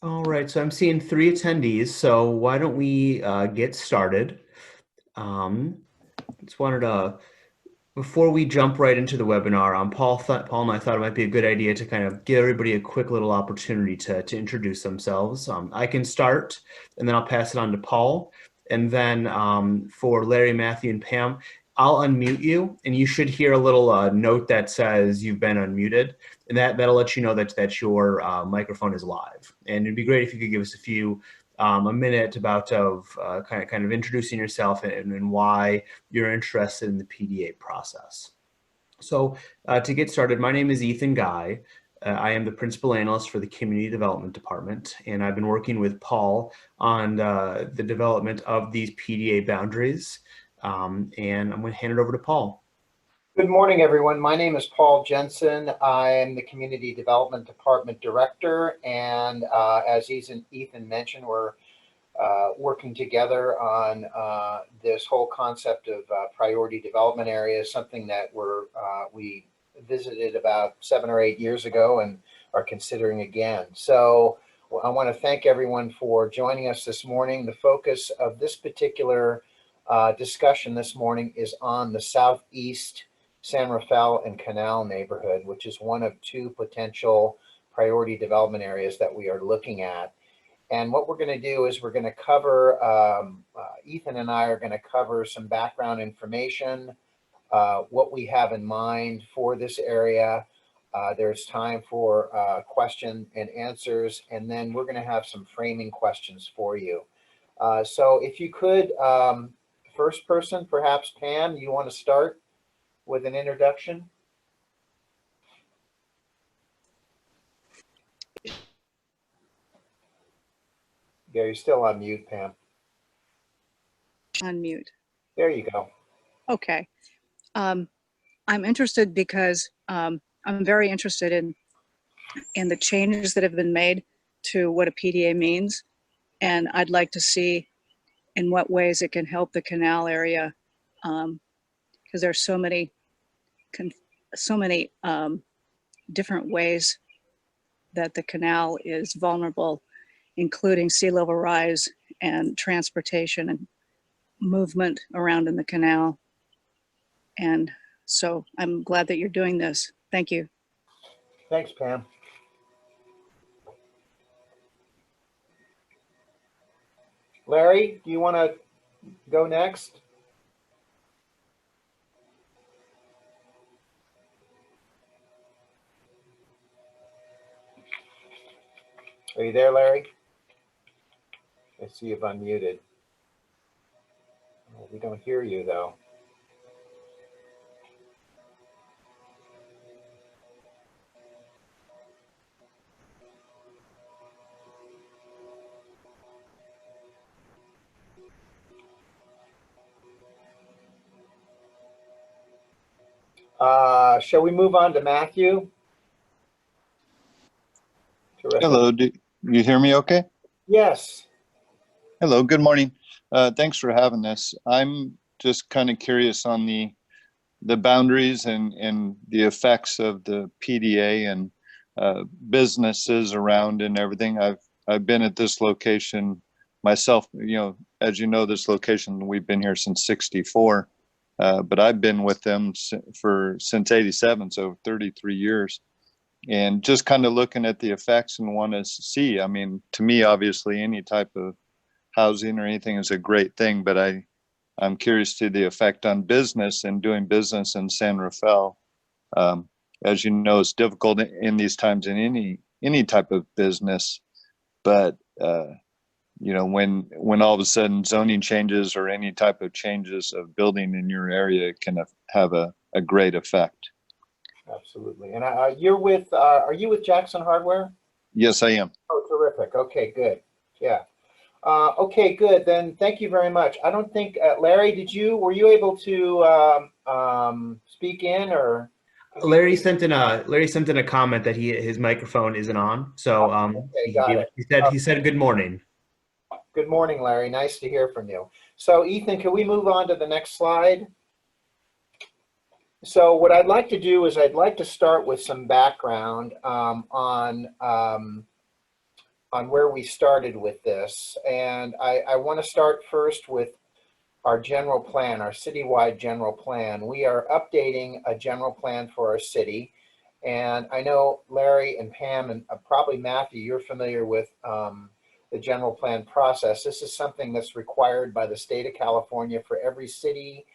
All right, so I'm seeing 3 attendees, so why don't we get started? Just wanted to, before we jump right into the webinar, Paul and I thought it might be a good idea to kind of give everybody a quick little opportunity to introduce themselves. I can start, and then I'll pass it on to Paul. And then for Larry, Matthew, and Pam, I'll unmute you, and you should hear a little note that says you've been unmuted, and that'll let you know that your microphone is live. And it'd be great if you could give us a minute about kind of introducing yourself and why you're interested in the PDA process. So to get started, my name is Ethan Guy. I am the principal analyst for the Community Development Department, and I've been working with Paul on the development of these PDA boundaries. And I'm going to hand it over to Paul. Good morning, everyone. My name is Paul Jensen. I am the Community Development Department Director, and as Ethan mentioned, we're working together on this whole concept of priority development areas, something that we visited about 7 or 8 years ago and are considering again. So I want to thank everyone for joining us this morning. The focus of this particular discussion this morning is on the Southeast San Rafael and Canal neighborhood, which is one of 2 potential priority development areas that we are looking at. And what we're going to do is we're going to cover, Ethan and I are going to cover some background information, what we have in mind for this area. There's time for question and answers, and then we're going to have some framing questions for you. So if you could, first person, perhaps Pam, you want to start with an introduction? Yeah, you're still on mute, Pam. Unmute. There you go. Okay. I'm interested because I'm very interested in the changes that have been made to what a PDA means, and I'd like to see in what ways it can help the canal area, because there's so many different ways that the canal is vulnerable, including sea level rise and transportation and movement around in the canal. And so I'm glad that you're doing this. Thank you. Thanks, Pam. Larry, do you want to go next? Are you there, Larry? I see you've unmuted. We don't hear you, though. Shall we move on to Matthew? Terrific. Hello, do you hear me okay? Yes. Hello, good morning. Thanks for having this. I'm just kind of curious on the boundaries and the effects of the PDA and businesses around and everything. I've been at this location myself, as you know, this location, we've been here since '64, but I've been with them since '87, so 33 years. And just kind of looking at the effects and want to see, I mean, to me, obviously, any type of housing or anything is a great thing, but I'm curious to the effect on business and doing business in San Rafael. As you know, it's difficult in these times in any type of business, but when all of a sudden zoning changes or any type of changes of building in your area can have a great effect. Absolutely. And are you with Jackson Hardware? Yes, I am. Oh, terrific. Okay, good. Yeah. Okay, good. Then thank you very much. I don't think, Larry, were you able to speak in, or? Larry sent in a comment that his microphone isn't on. So okay, got it. He said good morning. Good morning, Larry. Nice to hear from you. So Ethan, can we move on to the next slide? So what I'd like to do is I'd like to start with some background on where we started with this. And I want to start first with our general plan, our citywide general plan. We are updating a general plan for our city. And I know Larry and Pam and probably Matthew, you're familiar with the general plan process. This is something that's required by the state of California for every city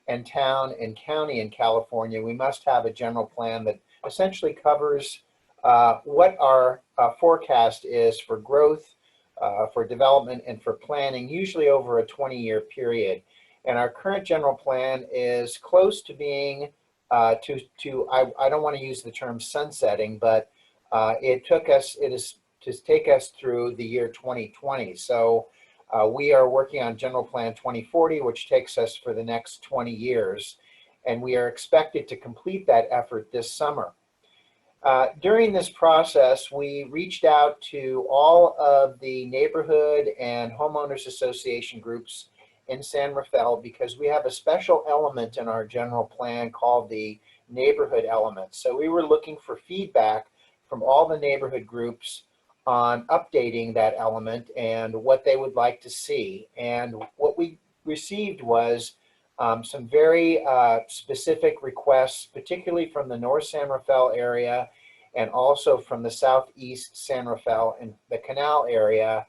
and town and county in California. We must have a general plan that essentially covers what our forecast is for growth, for development, and for planning, usually over a 20-year period. And our current general plan is close to being, I don't want to use the term sunsetting, but it is to take us through the year 2020. So we are working on General Plan 2040, which takes us for the next 20 years. And we are expected to complete that effort this summer. During this process, we reached out to all of the neighborhood and homeowners association groups in San Rafael because we have a special element in our general plan called the neighborhood element. So we were looking for feedback from all the neighborhood groups on updating that element and what they would like to see. And what we received was some very specific requests, particularly from the North San Rafael area and also from the Southeast San Rafael and the Canal area,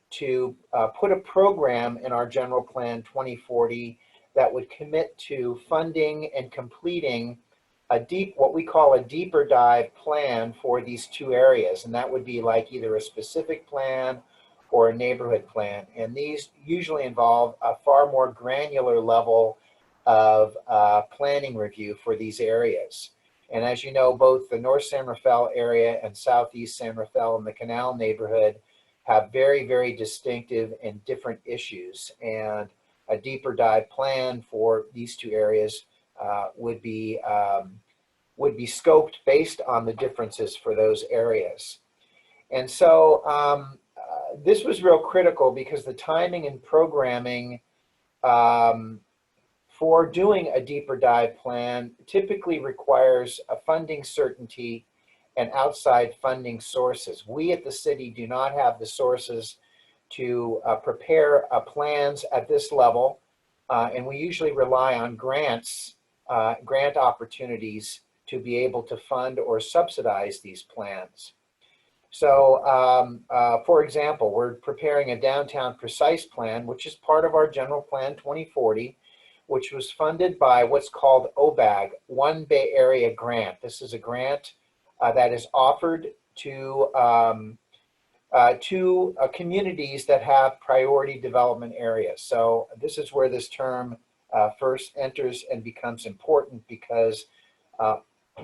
to put a program in our General Plan 2040 that would commit to funding and completing what we call a deeper dive plan for these two areas. And that would be like either a specific plan or a neighborhood plan. And these usually involve a far more granular level of planning review for these areas. And as you know, both the North San Rafael area and Southeast San Rafael and the Canal neighborhood have very, very distinctive and different issues. And a deeper dive plan for these two areas would be scoped based on the differences for those areas. And so this was real critical because the timing and programming for doing a deeper dive plan typically requires a funding certainty and outside funding sources. We at the city do not have the sources to prepare plans at this level, and we usually rely on grant opportunities to be able to fund or subsidize these plans. So, for example, we're preparing a downtown precise plan, which is part of our General Plan 2040, which was funded by what's called OBAG, One Bay Area Grant. This is a grant that is offered to communities that have priority development areas. So this is where this term first enters and becomes important because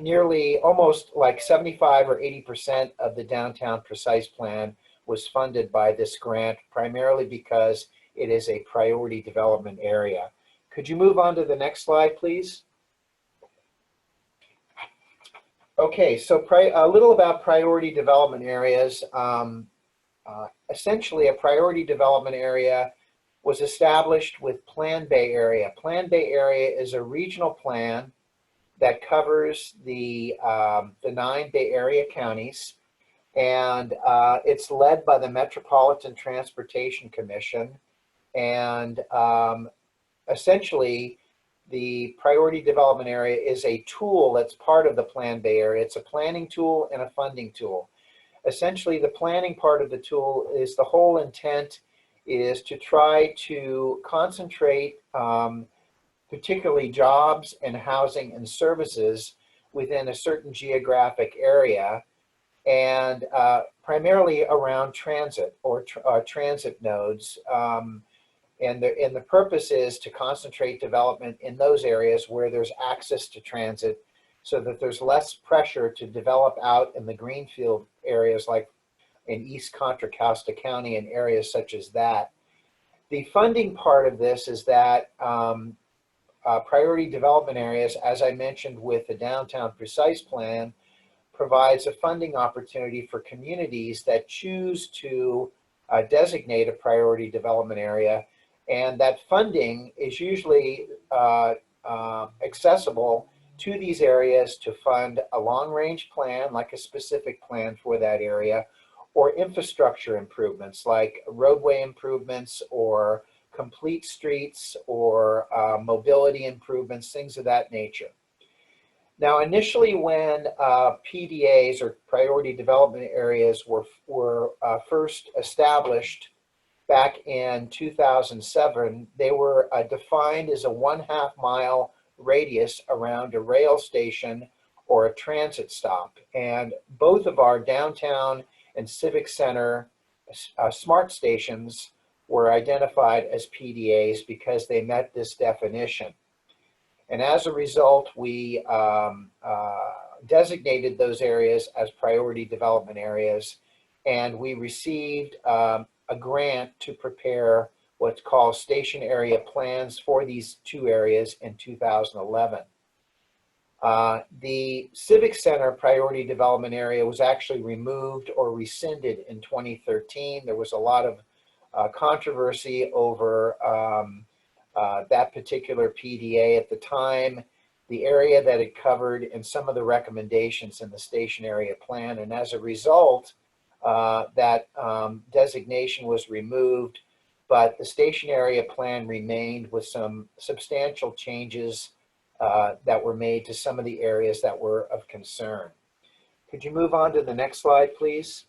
nearly almost like 75 or 80% of the downtown precise plan was funded by this grant, primarily because it is a priority development area. Could you move on to the next slide, please? Okay, so a little about priority development areas. Essentially, a priority development area was established with Plan Bay Area. Plan Bay Area is a regional plan that covers the 9 Bay Area counties, and it's led by the Metropolitan Transportation Commission. And essentially, the priority development area is a tool that's part of the Plan Bay Area. It's a planning tool and a funding tool. Essentially, the planning part of the tool is the whole intent is to try to concentrate particularly jobs and housing and services within a certain geographic area, and primarily around transit or transit nodes. And the purpose is to concentrate development in those areas where there's access to transit so that there's less pressure to develop out in the greenfield areas like in East Contra Costa County and areas such as that. The funding part of this is that priority development areas, as I mentioned with the downtown precise plan, provides a funding opportunity for communities that choose to designate a priority development area. And that funding is usually accessible to these areas to fund a long-range plan, like a specific plan for that area, or infrastructure improvements like roadway improvements or complete streets or mobility improvements, things of that nature. Now, initially when PDAs or priority development areas were first established back in 2007, they were defined as a 1/2 mile radius around a rail station or a transit stop. And both of our downtown and civic center smart stations were identified as PDAs because they met this definition. And as a result, we designated those areas as priority development areas, and we received a grant to prepare what's called station area plans for these two areas in 2011. The Civic Center priority development area was actually removed or rescinded in 2013. There was a lot of controversy over that particular PDA at the time, the area that it covered, and some of the recommendations in the station area plan. And as a result, that designation was removed, but the station area plan remained with some substantial changes that were made to some of the areas that were of concern. Could you move on to the next slide, please?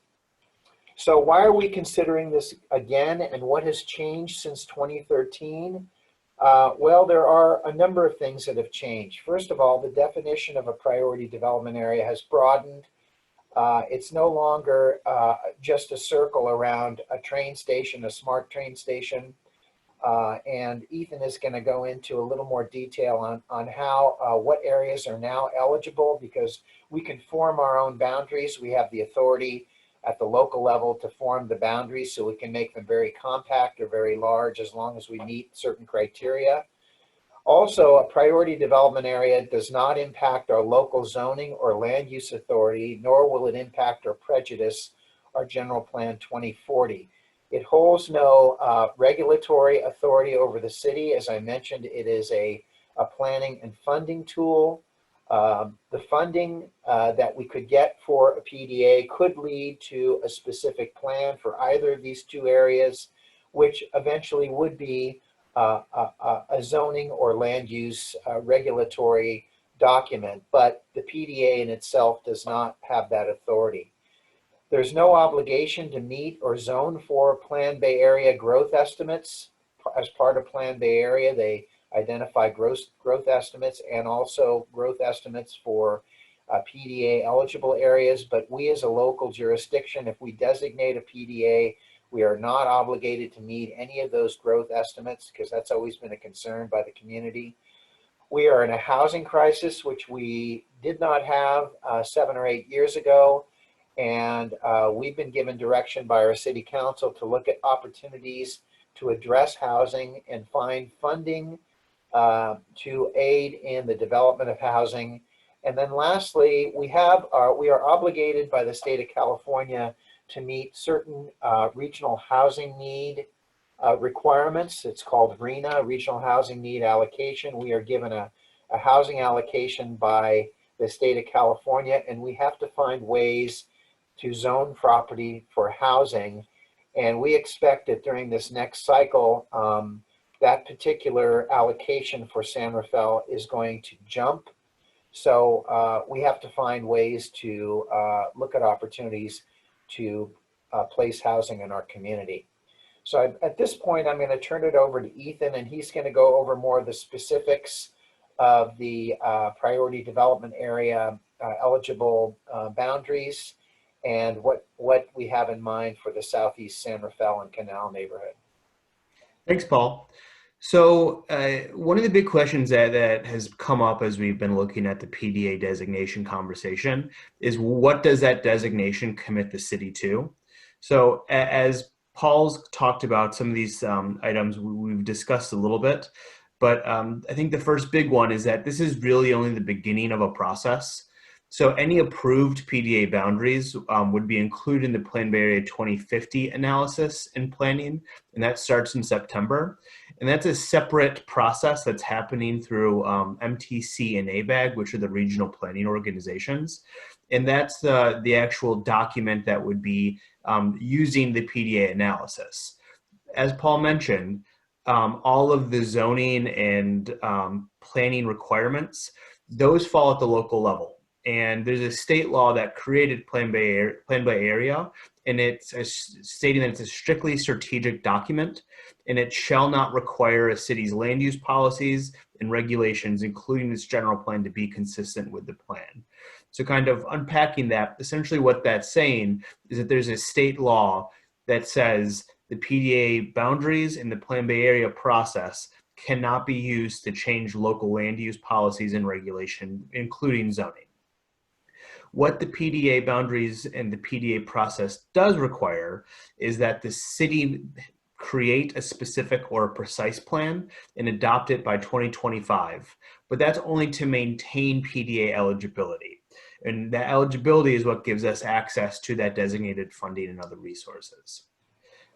So why are we considering this again, and what has changed since 2013? Well, there are a number of things that have changed. First of all, the definition of a priority development area has broadened. It's no longer just a circle around a train station, a smart train station. And Ethan is going to go into a little more detail on how, what areas are now eligible, because we can form our own boundaries. We have the authority at the local level to form the boundaries, so we can make them very compact or very large as long as we meet certain criteria. Also, a priority development area does not impact our local zoning or land use authority, nor will it impact or prejudice our General Plan 2040. It holds no regulatory authority over the city. As I mentioned, it is a planning and funding tool. The funding that we could get for a PDA could lead to a specific plan for either of these two areas, which eventually would be a zoning or land use regulatory document, but the PDA in itself does not have that authority. There's no obligation to meet or zone for Plan Bay Area growth estimates. As part of Plan Bay Area, they identify growth estimates and also growth estimates for PDA eligible areas. But we as a local jurisdiction, if we designate a PDA, we are not obligated to meet any of those growth estimates, because that's always been a concern by the community. We are in a housing crisis, which we did not have 7 or 8 years ago. And we've been given direction by our city council to look at opportunities to address housing and find funding to aid in the development of housing. And then lastly, we are obligated by the state of California to meet certain regional housing need requirements. It's called RHNA, Regional Housing Need Allocation. We are given a housing allocation by the state of California, and we have to find ways to zone property for housing. And we expect that during this next cycle, that particular allocation for San Rafael is going to jump. So we have to find ways to look at opportunities to place housing in our community. So at this point, I'm going to turn it over to Ethan, and he's going to go over more of the specifics of the priority development area eligible boundaries and what we have in mind for the Southeast San Rafael and Canal neighborhood. Thanks, Paul. So one of the big questions that has come up as we've been looking at the PDA designation conversation is, what does that designation commit the city to? So as Paul's talked about some of these items, we've discussed a little bit, but I think the first big one is that this is really only the beginning of a process. So any approved PDA boundaries would be included in the Plan Bay Area 2050 analysis and planning, and that starts in September. And that's a separate process that's happening through MTC and ABAG, which are the regional planning organizations. And that's the actual document that would be using the PDA analysis. As Paul mentioned, all of the zoning and planning requirements, those fall at the local level. And there's a state law that created Plan by Area, and it's stating that it's a strictly strategic document, and it shall not require a city's land use policies and regulations, including its general plan, to be consistent with the plan. So kind of unpacking that, essentially what that's saying is that there's a state law that says the PDA boundaries in the Plan Bay Area process cannot be used to change local land use policies and regulation, including zoning. What the PDA boundaries and the PDA process does require is that the city create a specific or a precise plan and adopt it by 2025, but that's only to maintain PDA eligibility. And that eligibility is what gives us access to that designated funding and other resources.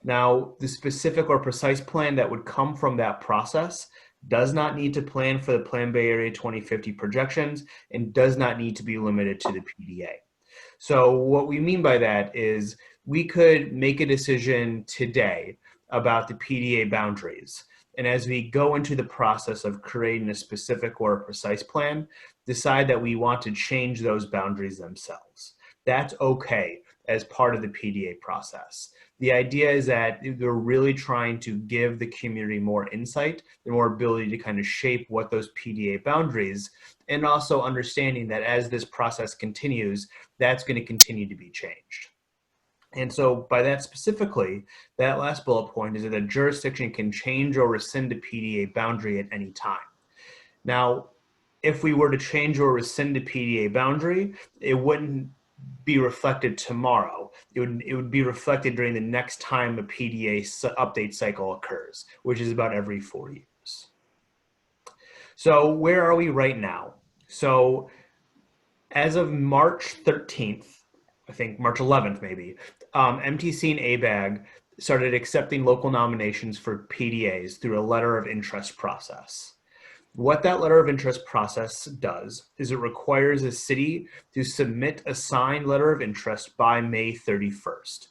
Now, the specific or precise plan that would come from that process does not need to plan for the Plan Bay Area 2050 projections and does not need to be limited to the PDA. So what we mean by that is we could make a decision today about the PDA boundaries. And as we go into the process of creating a specific or a precise plan, decide that we want to change those boundaries themselves. That's okay as part of the PDA process. The idea is that they're really trying to give the community more insight and more ability to kind of shape what those PDA boundaries, and also understanding that as this process continues, that's going to continue to be changed. And so by that specifically, that last bullet point is that a jurisdiction can change or rescind a PDA boundary at any time. Now, if we were to change or rescind a PDA boundary, it wouldn't be reflected tomorrow. It would be reflected during the next time a PDA update cycle occurs, which is about every 4 years. So where are we right now? So as of March 13th, I think March 11th maybe, MTC and ABAG started accepting local nominations for PDAs through a letter of interest process. What that letter of interest process does is it requires a city to submit a signed letter of interest by May 31st.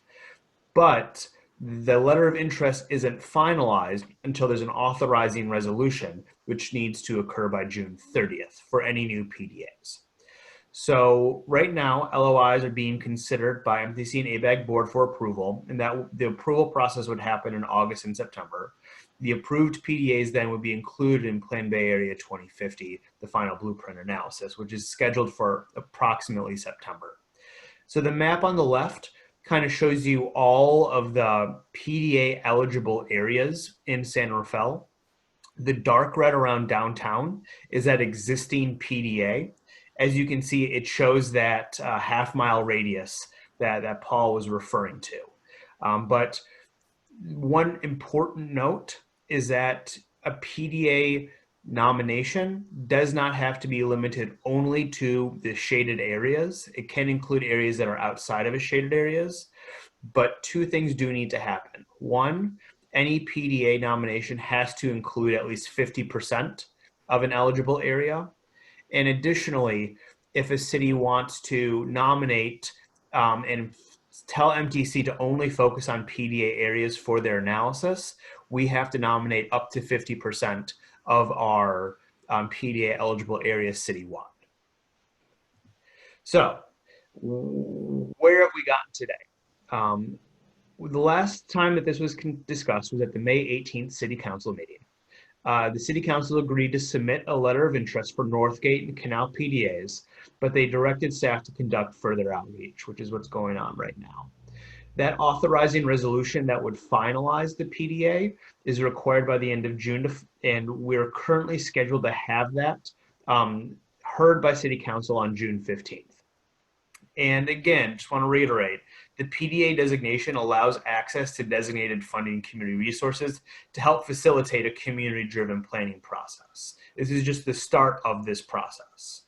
But the letter of interest isn't finalized until there's an authorizing resolution, which needs to occur by June 30th for any new PDAs. So right now, LOIs are being considered by MTC and ABAG board for approval, and that the approval process would happen in August and September. The approved PDAs then would be included in Plan Bay Area 2050, the final blueprint analysis, which is scheduled for approximately September. So the map on the left kind of shows you all of the PDA eligible areas in San Rafael. The dark red around downtown is that existing PDA. As you can see, it shows that half-mile radius that Paul was referring to. But one important note is that a PDA nomination does not have to be limited only to the shaded areas. It can include areas that are outside of the shaded areas, but two things do need to happen. One, any PDA nomination has to include at least 50% of an eligible area. And additionally, if a city wants to nominate and tell MTC to only focus on PDA areas for their analysis, we have to nominate up to 50% of our PDA eligible areas citywide. So where have we gotten today? The last time that this was discussed was at the May 18th City Council meeting. The City Council agreed to submit a letter of interest for Northgate and Canal PDAs, but they directed staff to conduct further outreach, which is what's going on right now. That authorizing resolution that would finalize the PDA is required by the end of June, and we're currently scheduled to have that heard by City Council on June 15th. And again, just want to reiterate, the PDA designation allows access to designated funding community resources to help facilitate a community-driven planning process. This is just the start of this process.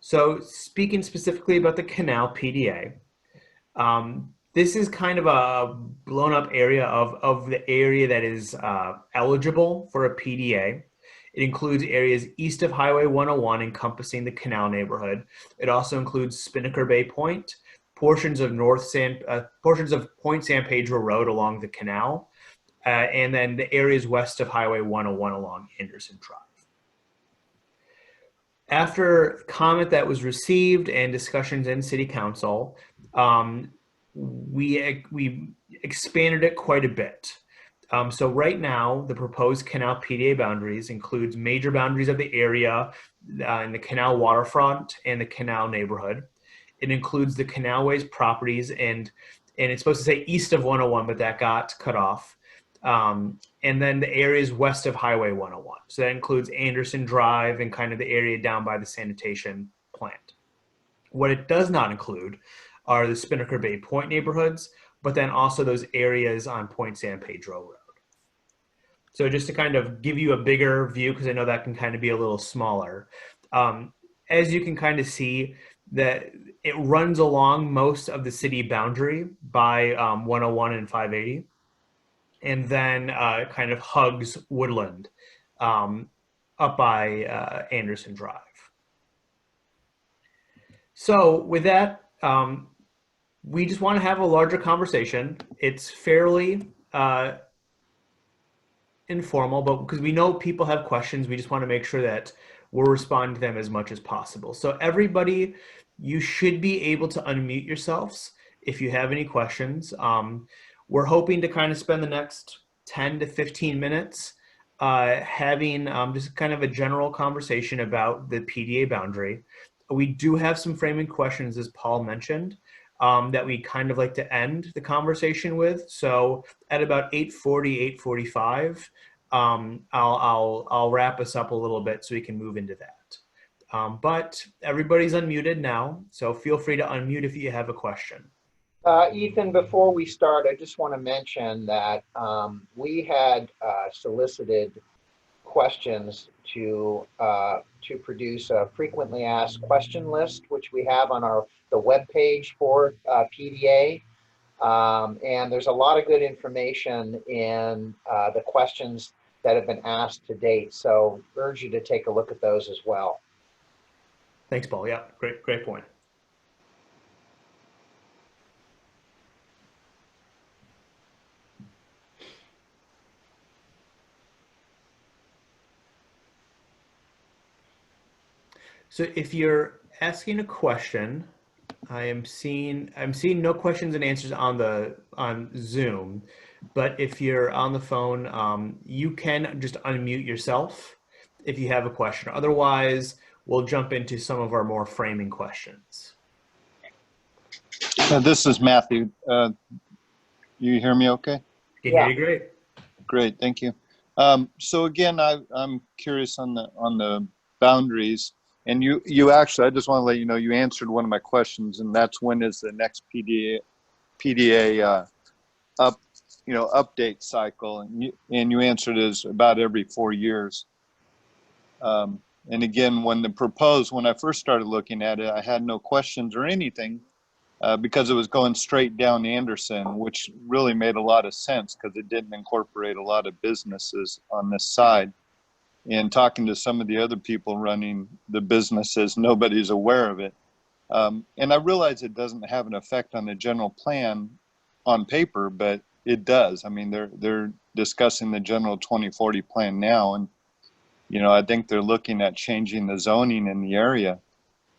So speaking specifically about the Canal PDA, this is kind of a blown up area of the area that is eligible for a PDA. It includes areas east of Highway 101 encompassing the Canal neighborhood. It also includes Spinnaker Bay Point, portions of Point San Pedro Road along the canal, and then the areas west of Highway 101 along Anderson Drive. After comment that was received and discussions in City Council, we expanded it quite a bit. So right now, the proposed Canal PDA boundaries includes major boundaries of the area in the canal waterfront and the canal neighborhood. It includes the canalways properties, and it's supposed to say east of 101, but that got cut off. And then the areas west of Highway 101. So that includes Anderson Drive and kind of the area down by the sanitation plant. What it does not include are the Spinnaker Bay Point neighborhoods, but then also those areas on Point San Pedro Road. So just to kind of give you a bigger view, because I know that can kind of be a little smaller. As you can kind of see, that it runs along most of the city boundary by 101 and 580. And then kind of hugs Woodland up by Anderson Drive. So with that, we just want to have a larger conversation. It's fairly informal, but because we know people have questions, we just want to make sure that we're responding to them as much as possible. So everybody, you should be able to unmute yourselves if you have any questions. We're hoping to kind of spend the next 10 to 15 minutes having just kind of a general conversation about the PDA boundary. We do have some framing questions, as Paul mentioned, that we kind of like to end the conversation with. So at about 8:40, 8:45, I'll wrap us up a little bit so we can move into that. But everybody's unmuted now, so feel free to unmute if you have a question. Ethan, before we start, I just want to mention that we had solicited questions to produce a frequently asked question list, which we have on the webpage for PDA. And there's a lot of good information in the questions that have been asked to date. So urge you to take a look at those as well. Thanks, Paul. Yeah, great point. So if you're asking a question, I'm seeing no questions and answers on Zoom, but if you're on the phone, you can just unmute yourself if you have a question. Otherwise, we'll jump into some of our more framing questions. This is Matthew. You hear me okay? Can hear you great. Great, thank you. So again, I'm curious on the boundaries. And you actually, I just want to let you know, you answered one of my questions, and that's when is the next PDA update cycle, and you answered is about every 4 years. And again, when I first started looking at it, I had no questions or anything because it was going straight down Anderson, which really made a lot of sense because it didn't incorporate a lot of businesses on this side. And talking to some of the other people running the businesses, nobody's aware of it. And I realize it doesn't have an effect on the general plan on paper, but it does. I mean, they're discussing the general 2040 plan now. And, I think they're looking at changing the zoning in the area.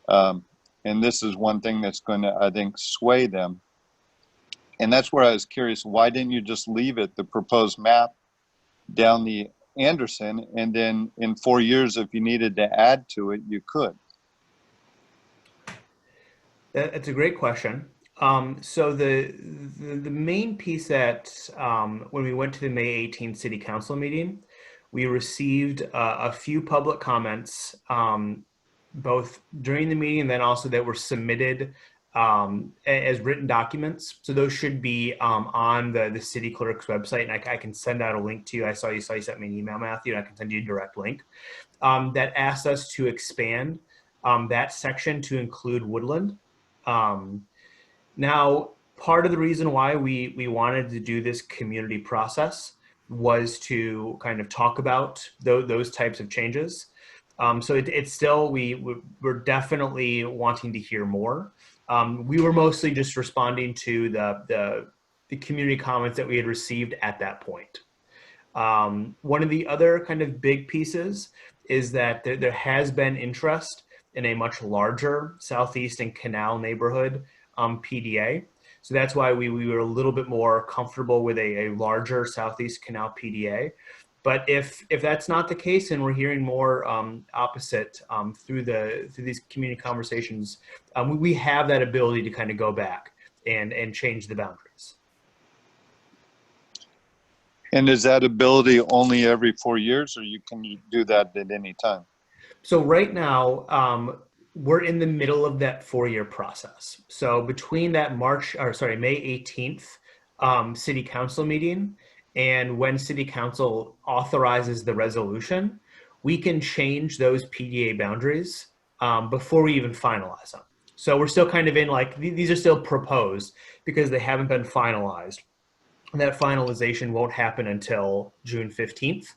And this is one thing that's going to, I think, sway them. And that's where I was curious, why didn't you just leave it, the proposed map, down the Anderson, and then in 4 years, if you needed to add to it, you could? That's a great question. So the main piece that when we went to the May 18th City Council meeting, we received a few public comments, both during the meeting and then also that were submitted as written documents. So those should be on the city clerk's website, and I can send out a link to you. I saw you sent me an email, Matthew, and I can send you a direct link that asks us to expand that section to include Woodland. Now, part of the reason why we wanted to do this community process was to kind of talk about those types of changes. So it's still, we're definitely wanting to hear more. We were mostly just responding to the community comments that we had received at that point. One of the other kind of big pieces is that there has been interest in a much larger Southeast and Canal neighborhood PDA. So that's why we were a little bit more comfortable with a larger Southeast Canal PDA. But if that's not the case, and we're hearing more opposite through these community conversations, we have that ability to kind of go back and change the boundaries. And is that ability only every 4 years, or can you do that at any time? So right now, we're in the middle of that 4-year process. So between that May 18th city council meeting and when city council authorizes the resolution, we can change those PDA boundaries before we even finalize them. So we're still kind of in, like, these are still proposed because they haven't been finalized. That finalization won't happen until June 15th.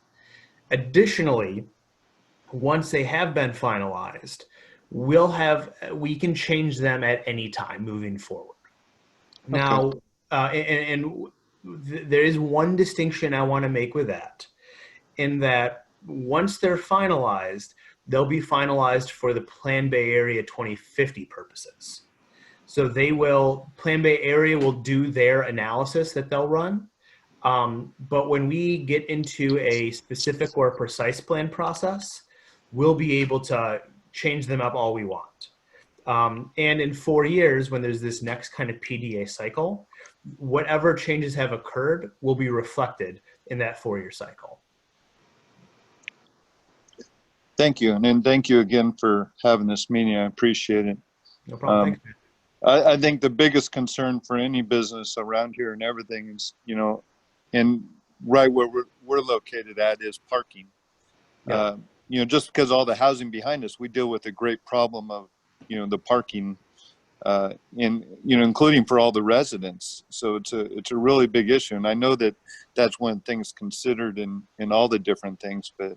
Additionally, once they have been finalized, we can change them at any time moving forward. Now, there is one distinction I want to make with that, in that once they're finalized, they'll be finalized for the Plan Bay Area 2050 purposes. So Plan Bay Area will do their analysis that they'll run. But when we get into a specific or precise plan process, we'll be able to change them up all we want. And in 4 years, when there's this next kind of PDA cycle, whatever changes have occurred will be reflected in that 4-year cycle. Thank you. And then thank you again for having this meeting. I appreciate it. No problem. Thanks. I think the biggest concern for any business around here and everything is, and right where we're located at is parking. Yeah. Just because all the housing behind us, we deal with a great problem of, the parking, including for all the residents. So it's a really big issue. And I know that that's one of the things considered in all the different things, but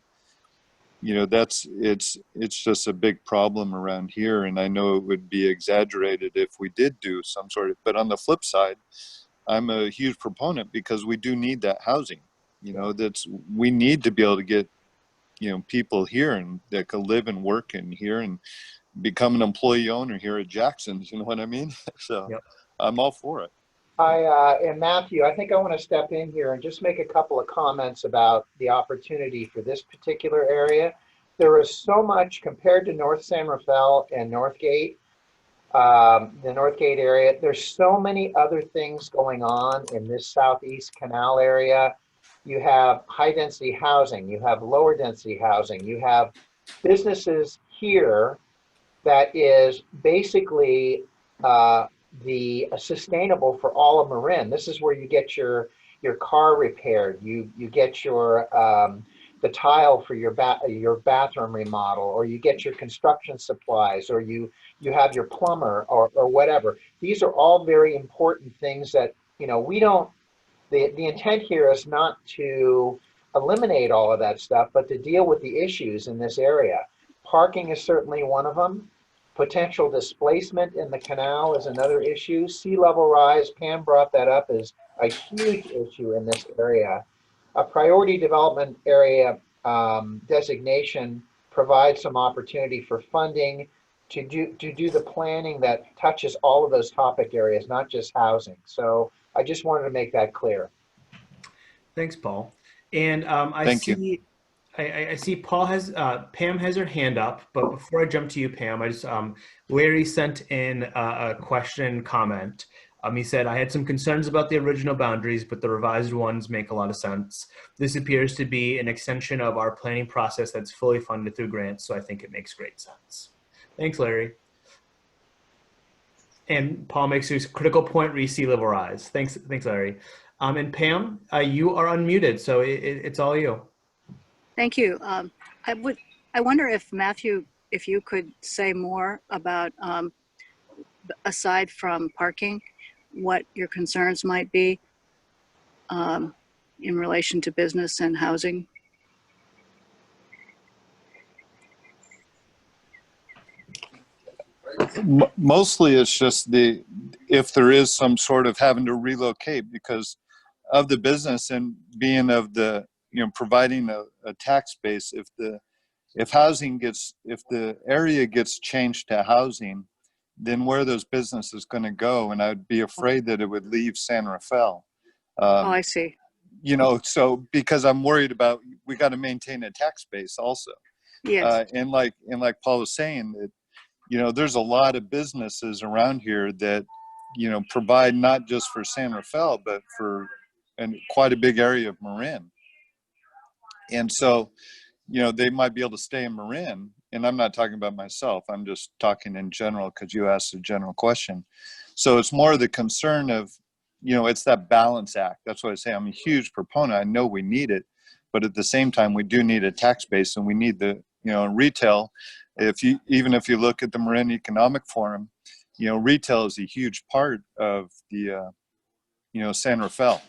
it's just a big problem around here. And I know it would be exaggerated if we did do some sort of, but on the flip side, I'm a huge proponent because we do need that housing. We need to be able to get, people here and that could live and work in here and become an employee owner here at Jackson's, you know what I mean? So yep. I'm all for it. And Matthew, I think I want to step in here and just make a couple of comments about the opportunity for this particular area. There is so much compared to North San Rafael and Northgate, the Northgate area. There's so many other things going on in this Southeast Canal area. You have high density housing, you have lower density housing, you have businesses here that is basically sustainable for all of Marin. This is where you get your car repaired. You get your the tile for your bathroom remodel, or you get your construction supplies, or you have your plumber or whatever. These are all very important things that we don't. The intent here is not to eliminate all of that stuff, but to deal with the issues in this area. Parking is certainly one of them. Potential displacement in the canal is another issue. Sea level rise, Pam brought that up, is a huge issue in this area. A priority development area designation provides some opportunity for funding to do the planning that touches all of those topic areas, not just housing. So I just wanted to make that clear. Thanks, Paul. And I see Pam has her hand up, but before I jump to you, Pam, Larry sent in a question comment. He said, I had some concerns about the original boundaries, but the revised ones make a lot of sense. This appears to be an extension of our planning process that's fully funded through grants, so I think it makes great sense. Thanks, Larry. And Paul makes a critical point, sea level rise. Thanks, Larry. And Pam, you are unmuted, so it's all you. Thank you. I wonder if Matthew, if you could say more about, aside from parking, what your concerns might be. in relation to business and housing? Mostly it's just if there is some sort of having to relocate because of the business and being of the, providing a tax base, if the area gets changed to housing, then where are those businesses going to go? And I'd be afraid that it would leave San Rafael. Oh, I see. So because I'm worried about, we got to maintain a tax base also. Yes. And like Paul was saying, that, there's a lot of businesses around here that, provide not just for San Rafael, but for quite a big area of Marin. And so, they might be able to stay in Marin. And I'm not talking about myself. I'm just talking in general because you asked a general question. So it's more the concern of, it's that balance act. That's what I say. I'm a huge proponent. I know we need it, but at the same time, we do need a tax base, and we need the, retail. Even if you look at the Marin Economic Forum, retail is a huge part of the, San Rafael,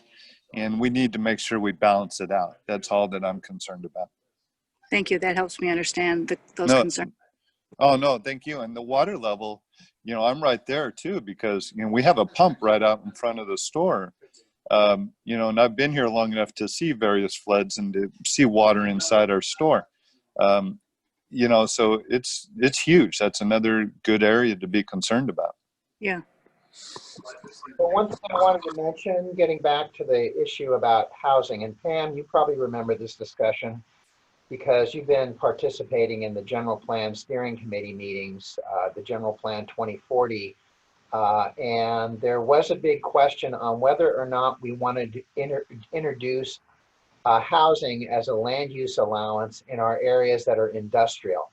and we need to make sure we balance it out. That's all that I'm concerned about. Thank you. That helps me understand those No, concerns. oh no, thank you. And the water level, I'm right there too, because, we have a pump right out in front of the store. And I've been here long enough to see various floods and to see water inside our store. So it's huge. That's another good area to be concerned about. Yeah. So one thing I wanted to mention, getting back to the issue about housing, and Pam, you probably remember this discussion because you've been participating in the General Plan Steering Committee meetings, the General Plan 2040, and there was a big question on whether or not we wanted to introduce housing as a land use allowance in our areas that are industrial.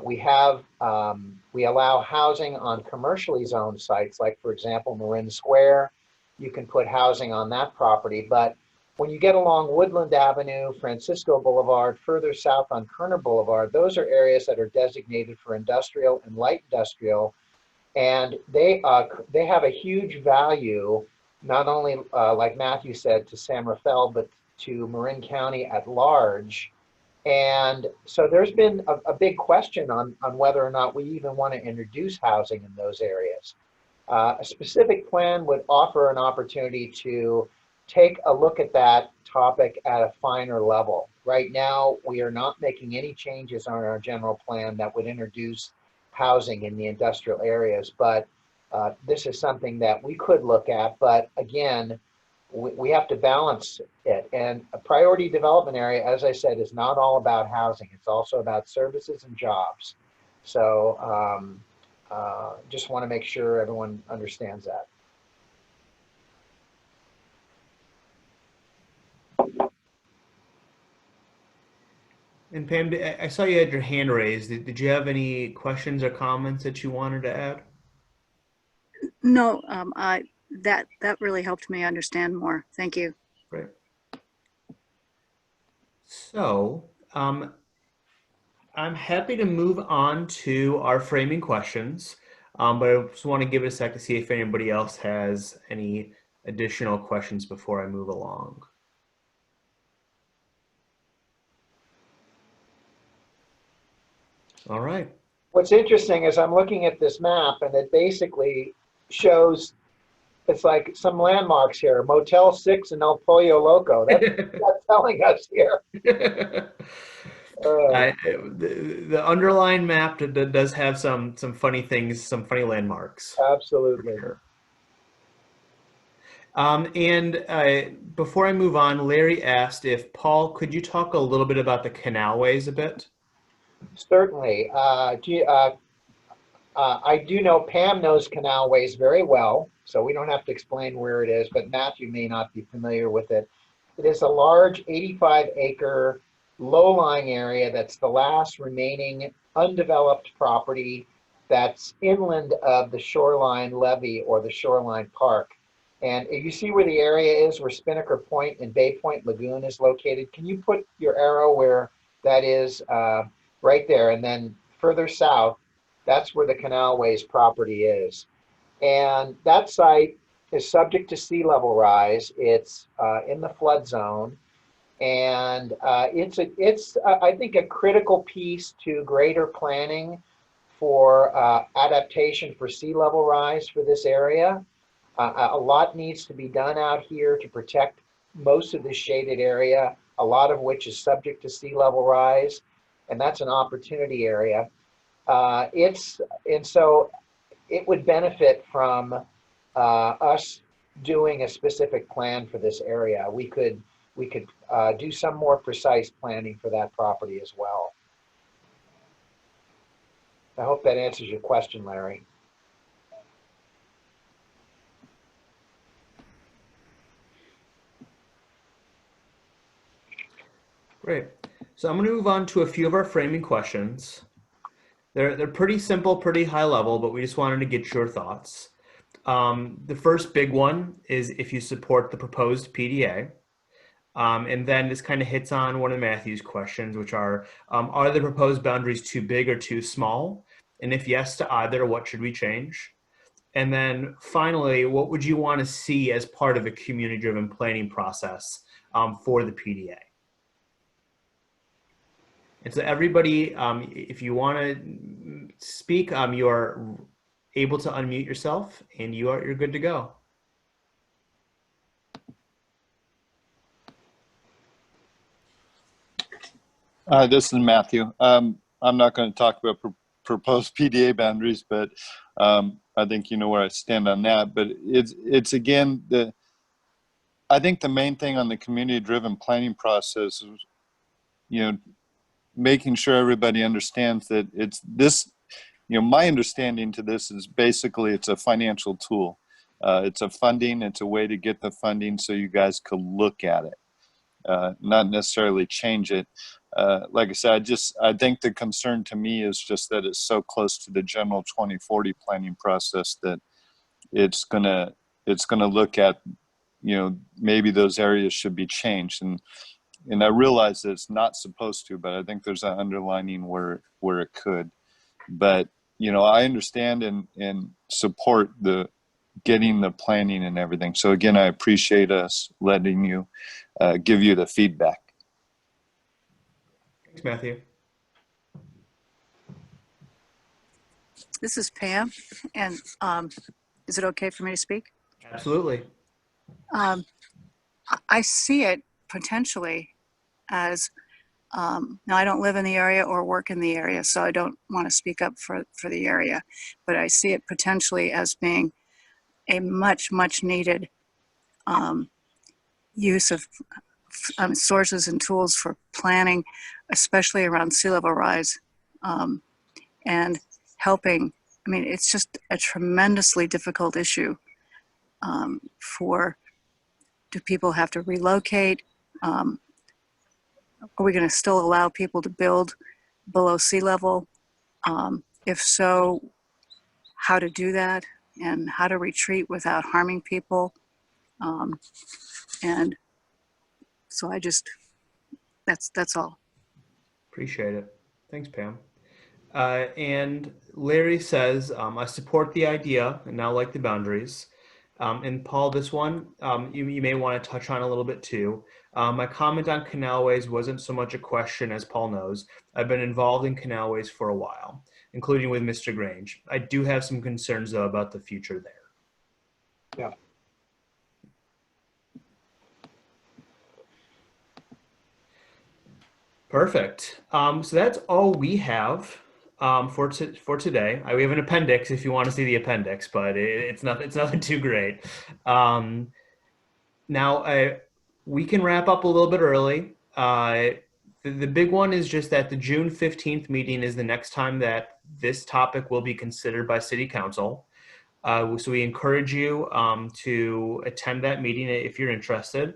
We allow housing on commercially zoned sites, like for example, Marin Square. You can put housing on that property, but when you get along Woodland Avenue, Francisco Boulevard, further south on Kerner Boulevard, those are areas that are designated for industrial and light industrial, and they have a huge value, not only like Matthew said, to San Rafael, but to Marin County at large. And so there's been a big question on whether or not we even want to introduce housing in those areas. A specific plan would offer an opportunity to take a look at that topic at a finer level. Right now, we are not making any changes on our general plan that would introduce housing in the industrial areas, but this is something that we could look at. But again, we have to balance it. And a priority development area, as I said, is not all about housing. It's also about services and jobs. So just want to make sure everyone understands that. And Pam, I saw you had your hand raised. Did you have any questions or comments that you wanted to add? No, that really helped me understand more. Thank you. Great. So, I'm happy to move on to our framing questions, but I just want to give it a sec to see if anybody else has any additional questions before I move along. All right. What's interesting is I'm looking at this map, and it basically shows, it's like some landmarks here, Motel 6 and El Pollo Loco. That's telling us here. The underlying map does have some funny things, some funny landmarks. Absolutely. Sure. And before I move on, Larry asked if Paul, could you talk a little bit about the canalways a bit? Certainly. I do know Pam knows canalways very well, so we don't have to explain where it is, but Matthew may not be familiar with it. It is a large 85-acre low-lying area that's the last remaining undeveloped property that's inland of the shoreline levee or the shoreline park. And if you see where the area is, where Spinnaker Point and Bay Point Lagoon is located, can you put your arrow where that is right there? And then further south, that's where the Canalways property is. And that site is subject to sea level rise. It's in the flood zone. And it's I think, a critical piece to greater planning for adaptation for sea level rise for this area. A lot needs to be done out here to protect most of this shaded area, a lot of which is subject to sea level rise, and that's an opportunity area. And so it would benefit from us doing a specific plan for this area. We could do some more precise planning for that property as well. I hope that answers your question, Larry. Great. So I'm going to move on to a few of our framing questions. They're pretty simple, pretty high level, but we just wanted to get your thoughts. The first big one is if you support the proposed PDA. And then this kind of hits on one of Matthew's questions, which are the proposed boundaries too big or too small? And if yes to either, what should we change? And then finally, what would you want to see as part of a community-driven planning process for the PDA? And so everybody, if you want to speak, you are able to unmute yourself and you're good to go. This is Matthew. I'm not going to talk about proposed PDA boundaries, but I think you know where I stand on that. But it's again, I think the main thing on the community-driven planning process is, making sure everybody understands that it's this, my understanding to this is basically it's a financial tool. It's a funding, it's a way to get the funding so you guys could look at it, not necessarily change it. Like I said, I think the concern to me is just that it's so close to the general 2040 planning process that it's gonna look at, maybe those areas should be changed. And I realize that it's not supposed to, but I think there's an underlining where it could. But, I understand and support the getting the planning and everything. So again, I appreciate us letting you give you the feedback. Thanks, Matthew. This is Pam, and is it okay for me to speak? Absolutely. I see it potentially as, now I don't live in the area or work in the area, so I don't want to speak up for the area, but I see it potentially as being a much needed use of sources and tools for planning, especially around sea level rise, and helping. I mean, it's just a tremendously difficult issue do people have to relocate? Are we going to still allow people to build below sea level? If so, how to do that and how to retreat without harming people? And so that's all. Appreciate it. Thanks, Pam. And Larry says, I support the idea and now like the boundaries. And Paul, this one, you may want to touch on a little bit too. My comment on canalways wasn't so much a question as Paul knows. I've been involved in canalways for a while, including with Mr. Grange. I do have some concerns though about the future there. Yeah. Perfect. So that's all we have for today. We have an appendix if you want to see the appendix, but it's nothing too great. Now we can wrap up a little bit early. The big one is just that the June 15th meeting is the next time that this topic will be considered by City Council. So we encourage you to attend that meeting if you're interested.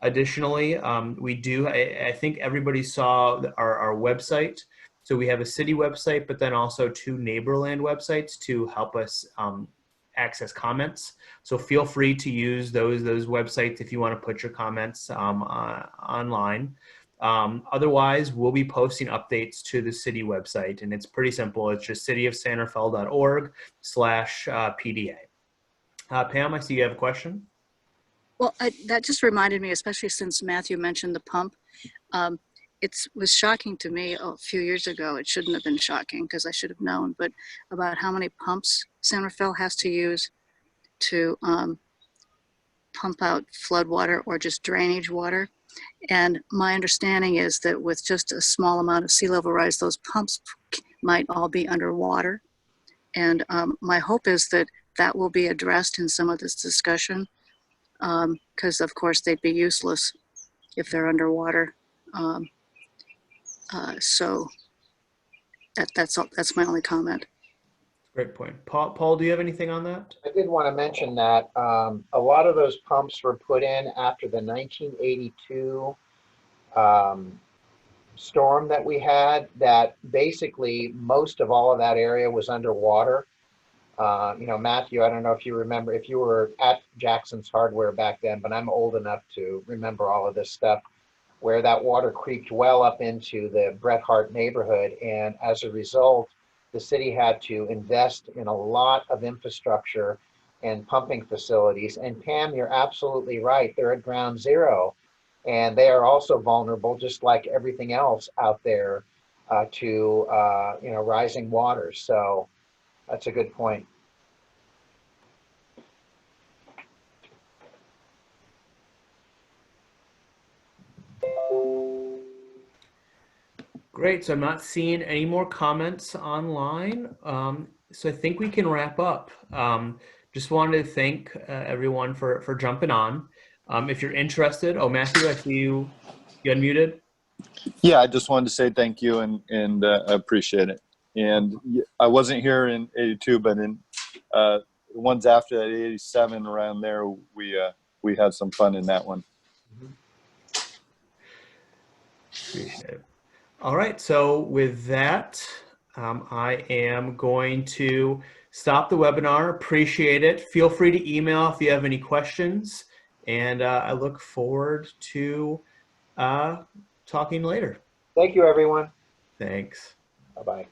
Additionally, I think everybody saw our website. So we have a city website, but then also 2 Neighborland websites to help us access comments. So feel free to use those websites if you want to put your comments online. Otherwise, we'll be posting updates to the city website, and it's pretty simple. It's just cityofsanterfell.org/PDA. Pam, I see you have a question. Well, that just reminded me, especially since Matthew mentioned the pump. It was shocking to me a few years ago. It shouldn't have been shocking because I should have known, but about how many pumps San Rafael has to use to pump out flood water or just drainage water. And my understanding is that with just a small amount of sea level rise, those pumps might all be underwater. And my hope is that that will be addressed in some of this discussion, because of course they'd be useless if they're underwater. So that's my only comment. Great point. Paul, do you have anything on that? I did want to mention that a lot of those pumps were put in after the 1982 storm that we had, that basically most of all of that area was underwater. Matthew, I don't know if you remember, if you were at Jackson's Hardware back then, but I'm old enough to remember all of this stuff, where that water creeped well up into the Bret Harte neighborhood. And as a result, the city had to invest in a lot of infrastructure and pumping facilities. And Pam, you're absolutely right. They're at ground zero. And they are also vulnerable, just like everything else out there, to rising waters. So that's a good point. Great. So I'm not seeing any more comments online. So I think we can wrap up. Just wanted to thank everyone for jumping on. If you're interested, Matthew, I see you unmuted. Yeah, I just wanted to say thank you and I appreciate it. And I wasn't here in 82, but in the ones after that, 87, around there, we had some fun in that one. Appreciate it. All right, so with that, I am going to stop the webinar. Appreciate it. Feel free to email if you have any questions, and I look forward to talking later. Thank you, everyone. Thanks. Bye-bye.